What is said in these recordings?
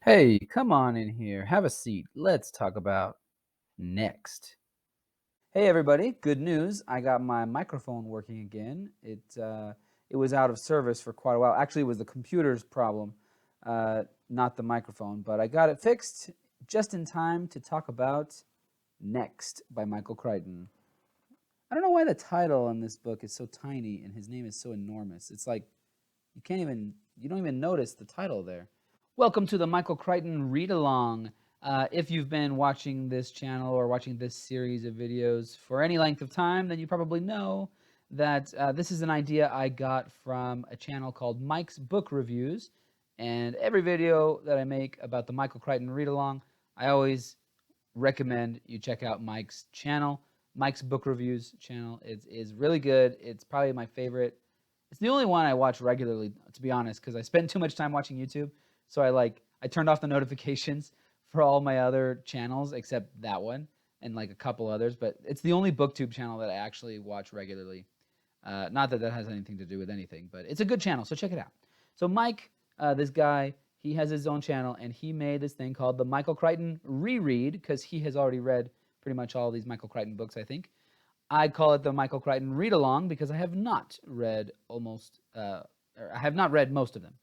Hey, come on in here. Have a seat. Let's talk about next. Hey everybody, good news. I got my microphone working again. It was out of service for quite a while. Actually, it was the computer's problem, not the microphone, but I got it fixed just in time to talk about Next by Michael Crichton. I don't know why the title on this book is so tiny and his name is so enormous. It's like you don't even notice the title there. Welcome to the Michael Crichton Read Along. If you've been watching this channel or watching this series of videos for any length of time, then you probably know that this is an idea I got from a channel called Mike's Book Reviews. And every video that I make about the Michael Crichton Read Along, I always recommend you check out Mike's channel. Mike's Book Reviews channel is really good. It's probably my favorite. It's the only one I watch regularly, to be honest, because I spend too much time watching YouTube. So I turned off the notifications for all my other channels except that one and like a couple others. But it's the only BookTube channel that I actually watch regularly. Not that that has anything to do with anything, but it's a good channel, so check it out. So Mike, this guy, he has his own channel, and he made this thing called the Michael Crichton Reread, because he has already read pretty much all these Michael Crichton books, I think. I call it the Michael Crichton Read Along because I have not read I have not read most of them.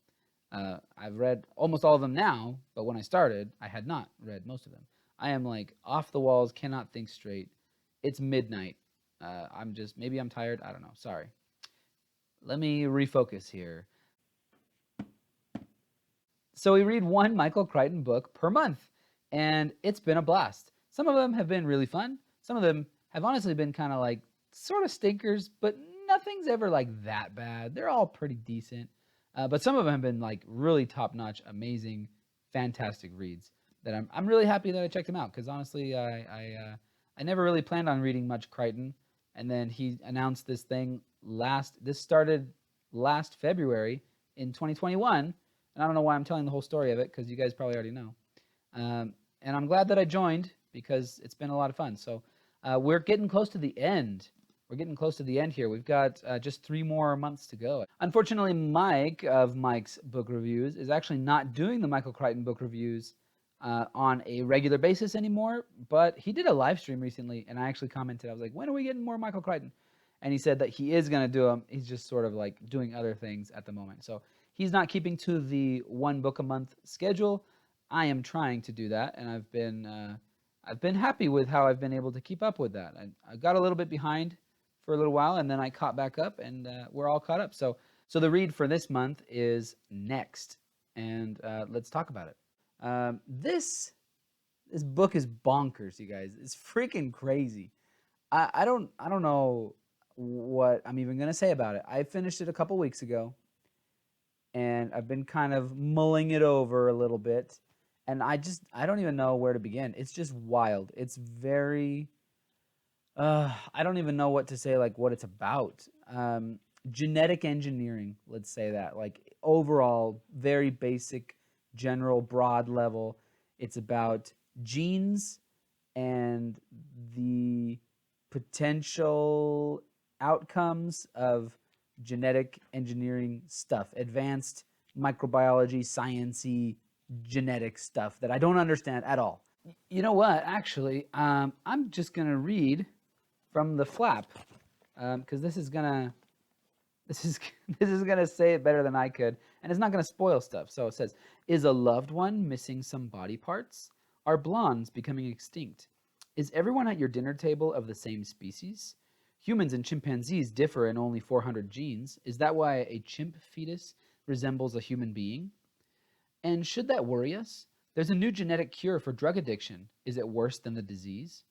I've read almost all of them now, but when I started, I had not read most of them. I am like off the walls, cannot think straight. It's midnight. Maybe I'm tired. I don't know. Sorry. Let me refocus here. So we read one Michael Crichton book per month, and it's been a blast. Some of them have been really fun. Some of them have honestly been kind of like sort of stinkers, but nothing's ever like that bad. They're all pretty decent. But some of them have been like really top-notch, amazing, fantastic reads that I'm really happy that I checked them out, because honestly, I never really planned on reading much Crichton, and then he announced this thing this started last February in 2021, and I don't know why I'm telling the whole story of it, because you guys probably already know. And I'm glad that I joined, because it's been a lot of fun. So we're getting close to the end. We're getting close to the end here. We've got just 3 more months to go. Unfortunately, Mike of Mike's Book Reviews is actually not doing the Michael Crichton book reviews on a regular basis anymore, but he did a live stream recently, and I actually commented. I was like, when are we getting more Michael Crichton? And he said that he is going to do them. He's just sort of like doing other things at the moment. So he's not keeping to the 1 book a month schedule. I am trying to do that, and I've been happy with how I've been able to keep up with that. I got a little bit behind for a little while, and then I caught back up, and we're all caught up. So the read for this month is Next, and let's talk about it. This book is bonkers, you guys. It's freaking crazy. I don't know what I'm even gonna say about it. I finished it a couple weeks ago, and I've been kind of mulling it over a little bit, and I don't even know where to begin. It's just wild. It's very I don't even know what to say, like what it's about. Genetic engineering, let's say that. Like overall, very basic, general, broad level. It's about genes and the potential outcomes of genetic engineering stuff, advanced microbiology, sciencey, genetic stuff that I don't understand at all. You know what? Actually, I'm just gonna read from the flap, because this is gonna say it better than I could, and it's not gonna spoil stuff. So it says, "Is a loved one missing some body parts? Are blondes becoming extinct? Is everyone at your dinner table of the same species? Humans and chimpanzees differ in only 400 genes. Is that why a chimp fetus resembles a human being? And should that worry us? There's a new genetic cure for drug addiction. Is it worse than the disease?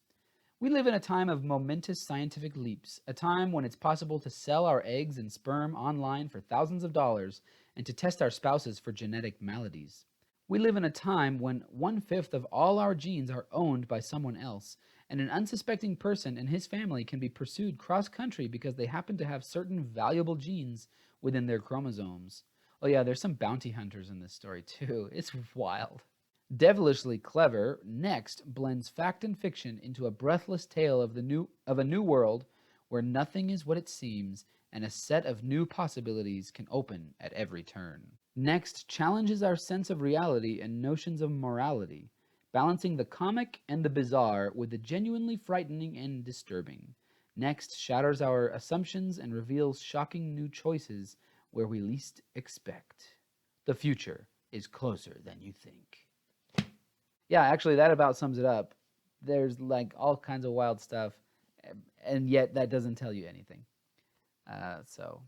We live in a time of momentous scientific leaps, a time when it's possible to sell our eggs and sperm online for thousands of dollars and to test our spouses for genetic maladies. We live in a time when 1/5 of all our genes are owned by someone else, and an unsuspecting person and his family can be pursued cross-country because they happen to have certain valuable genes within their chromosomes. Oh yeah, there's some bounty hunters in this story too. It's wild. Devilishly clever, Next blends fact and fiction into a breathless tale of a new world where nothing is what it seems and a set of new possibilities can open at every turn. Next challenges our sense of reality and notions of morality, balancing the comic and the bizarre with the genuinely frightening and disturbing. Next shatters our assumptions and reveals shocking new choices where we least expect. The future is closer than you think. Yeah, actually, that about sums it up. There's like all kinds of wild stuff, and yet that doesn't tell you anything. So,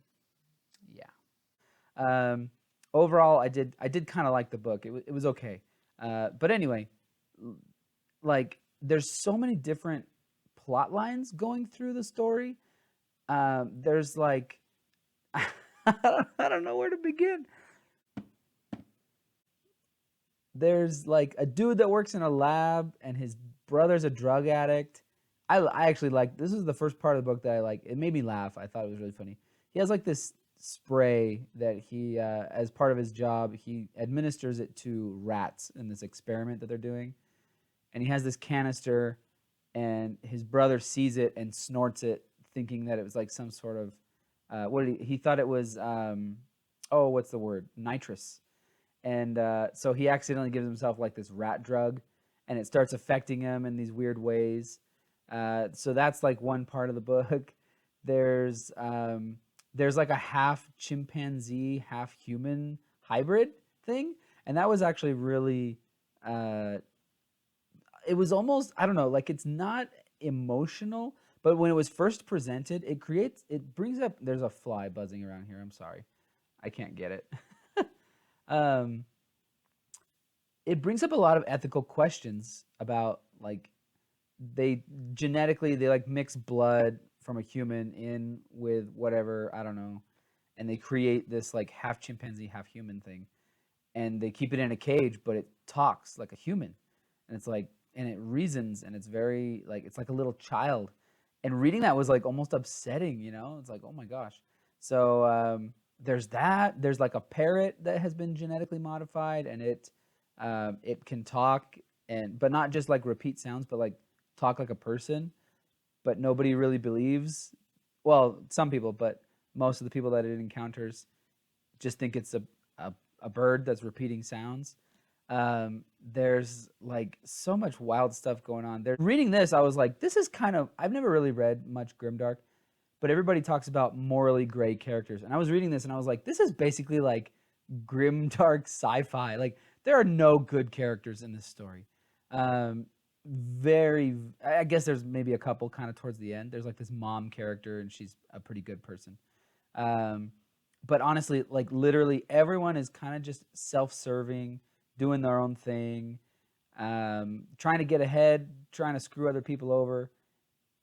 yeah. Um, Overall, I did kind of like the book. It was okay. But anyway, like there's so many different plot lines going through the story. There's like I don't know where to begin. There's like a dude that works in a lab and his brother's a drug addict. I actually like this is the first part of the book that I like. It made me laugh. I thought it was really funny. He has like this spray that he as part of his job, he administers it to rats in this experiment that they're doing. And he has this canister and his brother sees it and snorts it thinking that it was like some sort of what did he thought it was oh, what's the word? Nitrous. And so he accidentally gives himself like this rat drug, and it starts affecting him in these weird ways. So that's like one part of the book. There's there's like a half chimpanzee, half human hybrid thing, and that was actually really. It was almost I don't know, like it's not emotional, but when it was first presented, it brings up. There's a fly buzzing around here. I'm sorry, I can't get it. um, it brings up a lot of ethical questions about like they they like mix blood from a human in with whatever I don't know, and they create this like half chimpanzee, half human thing, and they keep it in a cage, but it talks like a human, and it's like and it reasons, and it's very like it's like a little child, and reading that was like almost upsetting, you know? It's like oh my gosh. So there's that. There's like a parrot that has been genetically modified, and it can talk and but not just like repeat sounds, but like talk like a person. But nobody really believes. Well, some people, but most of the people that it encounters just think it's a bird that's repeating sounds. There's like so much wild stuff going on. There, reading this, I was like, this is kind of. I've never really read much grimdark, but everybody talks about morally gray characters, and I was reading this, and I was like, this is basically like grimdark sci-fi. Like there are no good characters in this story. Um, very, I guess there's maybe a couple kind of towards the end. There's like this mom character, and she's a pretty good person. Um, but honestly, like literally everyone is kind of just self-serving, doing their own thing, trying to get ahead, trying to screw other people over,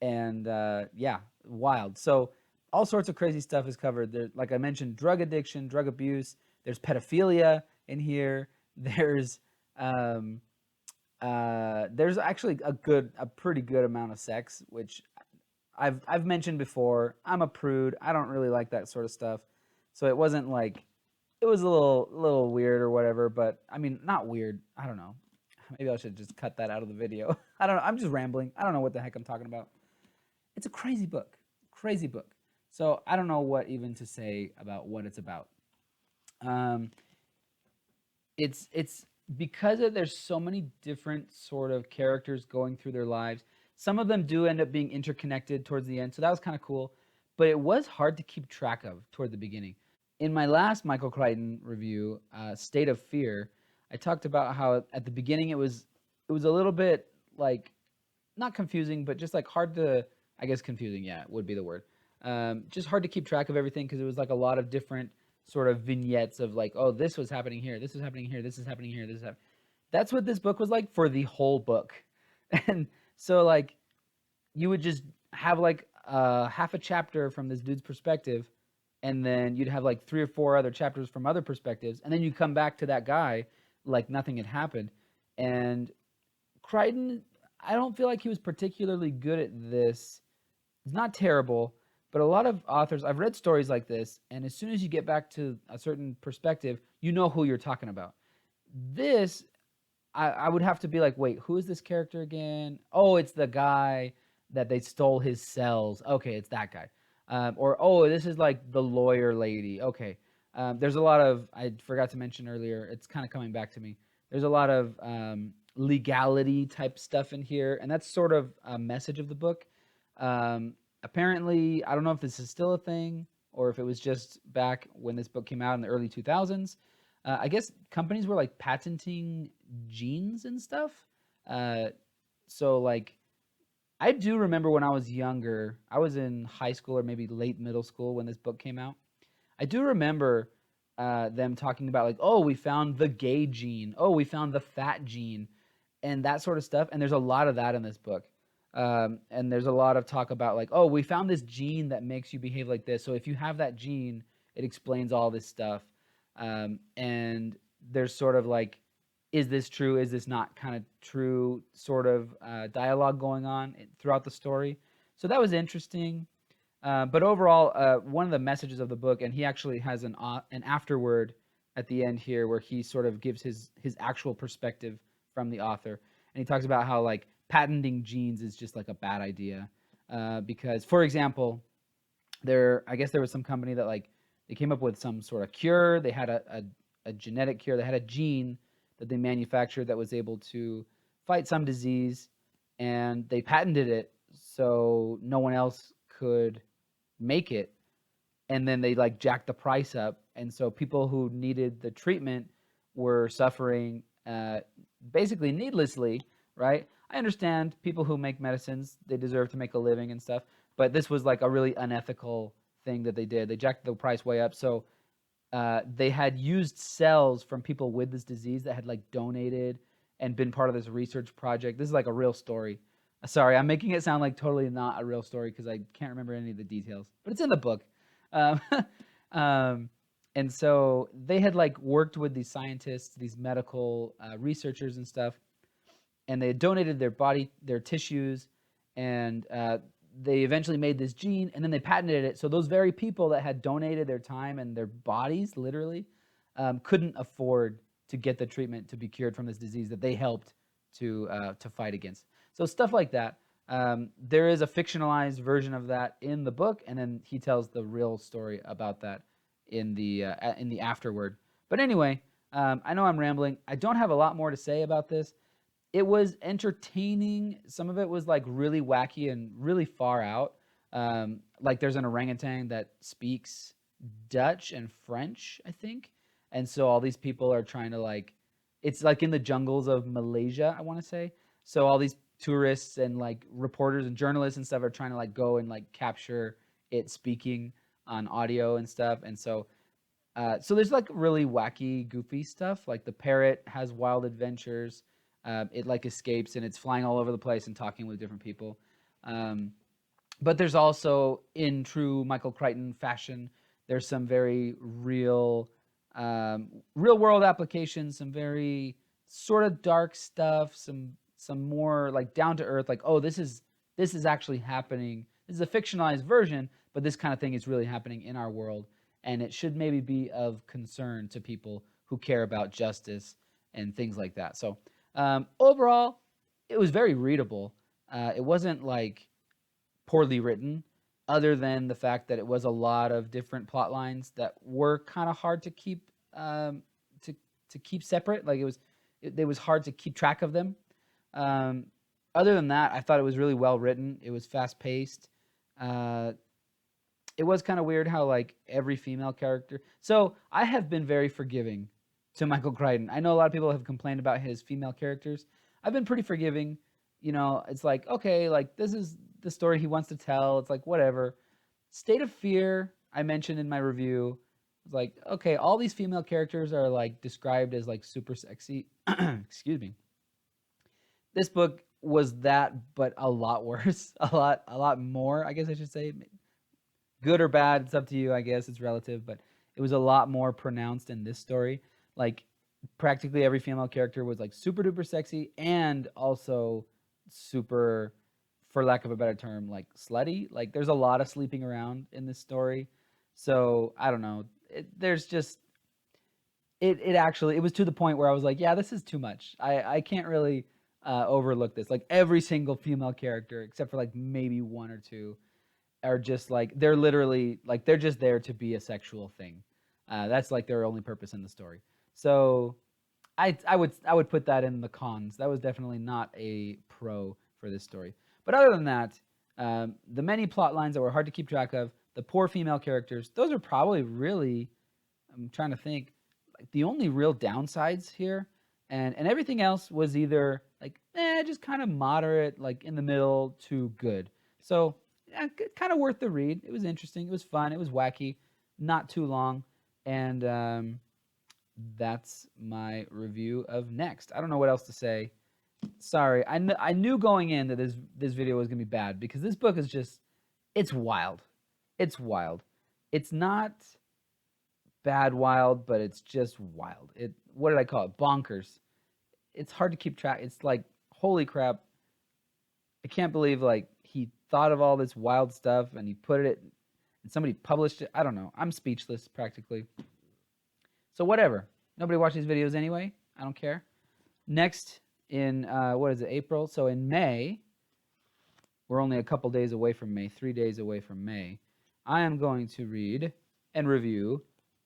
and yeah, wild. So all sorts of crazy stuff is covered. There, like I mentioned, drug addiction, drug abuse. There's pedophilia in here. Um, there's actually a pretty good amount of sex, which I've mentioned before. I'm a prude. I don't really like that sort of stuff. So it wasn't like it was a little weird or whatever, but I mean, not weird. I don't know. Maybe I should just cut that out of the video. I don't know. I'm just rambling. I don't know what the heck I'm talking about. It's a crazy book. Crazy book. So I don't know what even to say about what it's about. Um, it's because there's so many different sort of characters going through their lives. Some of them do end up being interconnected towards the end, so that was kind of cool. But it was hard to keep track of toward the beginning. In my last Michael Crichton review, State of Fear, I talked about how at the beginning it was a little bit like not confusing, but just like hard to I guess confusing, yeah, would be the word. Just hard to keep track of everything because it was like a lot of different sort of vignettes of like, oh, this was happening here, this was happening here, this is happening here, this is happening. That's what this book was like for the whole book, and so like you would just have like half a chapter from this dude's perspective, and then you'd have like 3 or 4 other chapters from other perspectives, and then you come back to that guy like nothing had happened. And Crichton, I don't feel like he was particularly good at this. It's not terrible, but a lot of authors, I've read stories like this, and as soon as you get back to a certain perspective, you know who you're talking about. This, I would have to be like, wait, who is this character again? Oh, it's the guy that they stole his cells. Okay, it's that guy. Or, oh, this is like the lawyer lady. Okay. There's a lot of, I forgot to mention earlier, it's kind of coming back to me. There's a lot of legality type stuff in here, and that's sort of a message of the book. Apparently, I don't know if this is still a thing or if it was just back when this book came out in the early 2000s. I guess companies were like patenting genes and stuff. Uh, so like I do remember when I was younger, I was in high school or maybe late middle school when this book came out. I do remember them talking about like, oh, we found the gay gene, oh, we found the fat gene, and that sort of stuff. And there's a lot of that in this book. And there's a lot of talk about like, oh, we found this gene that makes you behave like this. So if you have that gene, it explains all this stuff. And there's sort of like, is this true? Is this not kind of true? Sort of dialogue going on throughout the story. So that was interesting. But overall, one of the messages of the book, and he actually has an afterword at the end here where he sort of gives his actual perspective from the author, and he talks about how like patenting genes is just like a bad idea, because for example, I guess there was some company that like they came up with some sort of cure. They had a genetic cure. They had a gene that they manufactured that was able to fight some disease, and they patented it so no one else could make it, and then they like jacked the price up, and so people who needed the treatment were suffering basically needlessly, right? I understand people who make medicines, they deserve to make a living and stuff, but this was like a really unethical thing that they did. They jacked the price way up. So they had used cells from people with this disease that had like donated and been part of this research project. This is like a real story. Sorry, I'm making it sound like totally not a real story because I can't remember any of the details, but it's in the book. Um, um, and so they had like worked with these scientists, these medical researchers and stuff, and they had donated their body, their tissues, and they eventually made this gene, and then they patented it. So those very people that had donated their time and their bodies, literally, couldn't afford to get the treatment to be cured from this disease that they helped to fight against. So stuff like that. There is a fictionalized version of that in the book, and then he tells the real story about that in the afterword. But anyway, I know I'm rambling. I don't have a lot more to say about this. It was entertaining. Some of it was like really wacky and really far out. Like there's an orangutan that speaks Dutch and French, I think, and so all these people are trying to like, it's like in the jungles of Malaysia, I want to say. So all these tourists and like reporters and journalists and stuff are trying to like go and like capture it speaking on audio and stuff. And so so there's like really wacky, goofy stuff. Like the parrot has wild adventures. It like escapes and it's flying all over the place and talking with different people. But there's also, in true Michael Crichton fashion, there's some very real world applications, some very sort of dark stuff, some more like down to earth, like, oh, this is actually happening. This is a fictionalized version, but this kind of thing is really happening in our world, and it should maybe be of concern to people who care about justice and things like that. So overall, it was very readable. It wasn't like poorly written, other than the fact that it was a lot of different plot lines that were kind of hard to keep to keep separate. Like it was hard to keep track of them. Other than that, I thought it was really well written. It was fast paced. It was kind of weird how like every female character. So I have been very forgiving to Michael Crichton. I know a lot of people have complained about his female characters. I've been pretty forgiving. You know, it's like, okay, like this is the story he wants to tell. It's like, whatever. State of Fear, I mentioned in my review. It's like, okay, all these female characters are like described as like super sexy. Excuse me. This book was that, but a lot worse. A lot more, I guess I should say. Good or bad, it's up to you, I guess. It's relative, but it was a lot more pronounced in this story. Like, practically every female character was like super duper sexy and also super, for lack of a better term, like slutty. Like there's a lot of sleeping around in this story. So I don't know. There's just it actually, it was to the point where I was like, yeah, this is too much. I can't really overlook this. Like every single female character, except for like maybe one or two, are just like, they're literally like, they're just there to be a sexual thing. That's like their only purpose in the story. So I would put that in the cons. That was definitely not a pro for this story. But other than that, the many plot lines that were hard to keep track of, the poor female characters, those are probably really, I'm trying to think, like the only real downsides here. And everything else was either like, just kind of moderate, like in the middle to good. So yeah, kind of worth the read. It was interesting. It was fun. It was wacky. Not too long. And that's my review of Next. I don't know what else to say. Sorry, I knew going in that this video was gonna be bad because this book is just, it's wild. It's wild. It's not bad wild, but it's just wild. What did I call it? Bonkers. It's hard to keep track. It's like, holy crap. I can't believe like he thought of all this wild stuff and he put it and somebody published it. I don't know. I'm speechless practically. So whatever. Nobody watches videos anyway. I don't care. Next in what is it, April? So in May, we're only a couple days away from May, 3 days away from May. I am going to read and review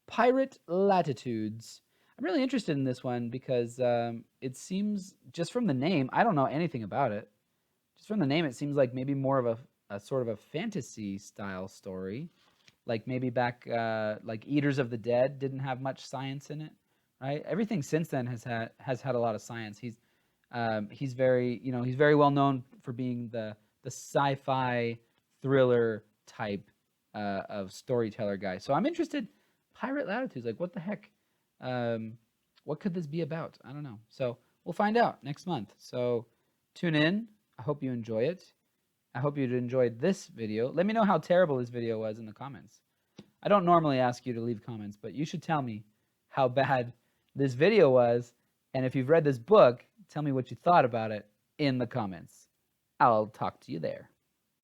Pirate Latitudes. I'm really interested in this one because it seems, just from the name, I don't know anything about it. Just from the name, it seems like maybe more of a sort of a fantasy style story. Like maybe back, like Eaters of the Dead didn't have much science in it, right? Everything since then has had a lot of science. He's very, he's very well known for being the sci-fi thriller type of storyteller guy. So I'm interested. Pirate Latitudes, like what the heck? What could this be about? I don't know. So we'll find out next month. So tune in. I hope you enjoy it. I hope you enjoyed this video. Let me know how terrible this video was in the comments. I don't normally ask you to leave comments, but you should tell me how bad this video was. And if you've read this book, tell me what you thought about it in the comments. I'll talk to you there.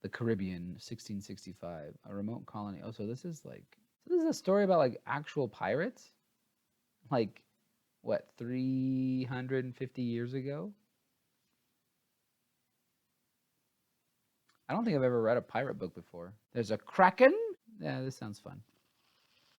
The Caribbean, 1665, a remote colony. Oh, so this is a story about like actual pirates? Like, what, 350 years ago? I don't think I've ever read a pirate book before. There's a Kraken? Yeah, this sounds fun.